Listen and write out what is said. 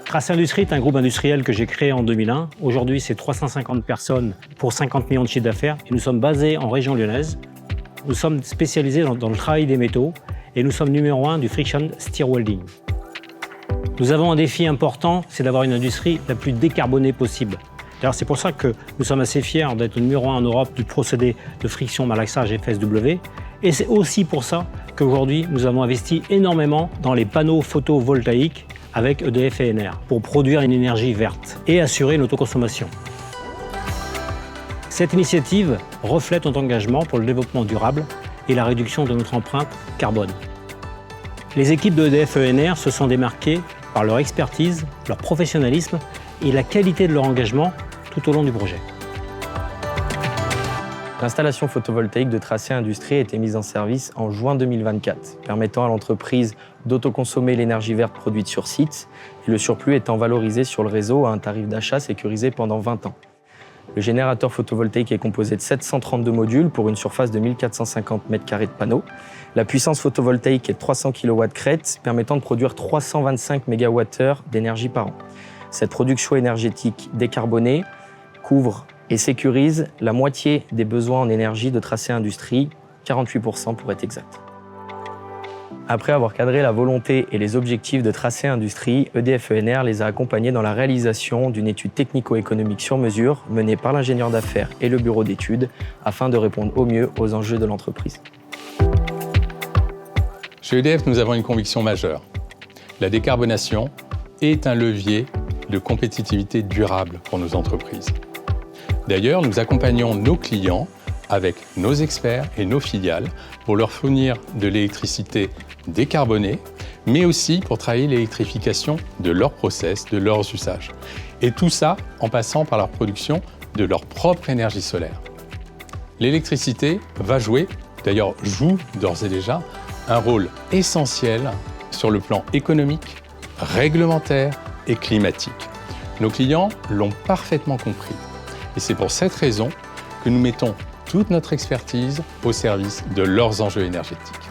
Tracé Industrie est un groupe industriel que j'ai créé en 2001. Aujourd'hui, c'est 350 personnes pour 50 millions de chiffre d'affaires et nous sommes basés en région lyonnaise. Nous sommes spécialisés dans le travail des métaux et nous sommes numéro 1 du friction stir welding. Nous avons un défi important, c'est d'avoir une industrie la plus décarbonée possible. D'ailleurs, c'est pour ça que nous sommes assez fiers d'être le numéro 1 en Europe du procédé de friction malaxage FSW. Et c'est aussi pour ça qu'aujourd'hui, nous avons investi énormément dans les panneaux photovoltaïques avec EDF et Ener pour produire une énergie verte et assurer une autoconsommation. Cette initiative reflète notre engagement pour le développement durable et la réduction de notre empreinte carbone. Les équipes de EDF et Ener se sont démarquées par leur expertise, leur professionnalisme et la qualité de leur engagement tout au long du projet. L'installation photovoltaïque de Tracé Industrie a été mise en service en juin 2024, permettant à l'entreprise d'autoconsommer l'énergie verte produite sur site et le surplus étant valorisé sur le réseau à un tarif d'achat sécurisé pendant 20 ans. Le générateur photovoltaïque est composé de 732 modules pour une surface de 1450 m² de panneaux. La puissance photovoltaïque est de 300 kW crête, permettant de produire 325 MWh d'énergie par an. Cette production énergétique décarbonée couvre et sécurise la moitié des besoins en énergie de Tracé Industrie, 48% pour être exact. Après avoir cadré la volonté et les objectifs de Tracé Industrie, EDF et Ener les a accompagnés dans la réalisation d'une étude technico-économique sur mesure menée par l'ingénieur d'affaires et le bureau d'études afin de répondre au mieux aux enjeux de l'entreprise. Chez EDF, nous avons une conviction majeure. La décarbonation est un levier de compétitivité durable pour nos entreprises. D'ailleurs, nous accompagnons nos clients avec nos experts et nos filiales pour leur fournir de l'électricité décarbonée, mais aussi pour travailler l'électrification de leurs process, de leurs usages. Et tout ça en passant par la production de leur propre énergie solaire. L'électricité va jouer, d'ailleurs joue d'ores et déjà, un rôle essentiel sur le plan économique, réglementaire et climatique. Nos clients l'ont parfaitement compris. Et c'est pour cette raison que nous mettons toute notre expertise au service de leurs enjeux énergétiques.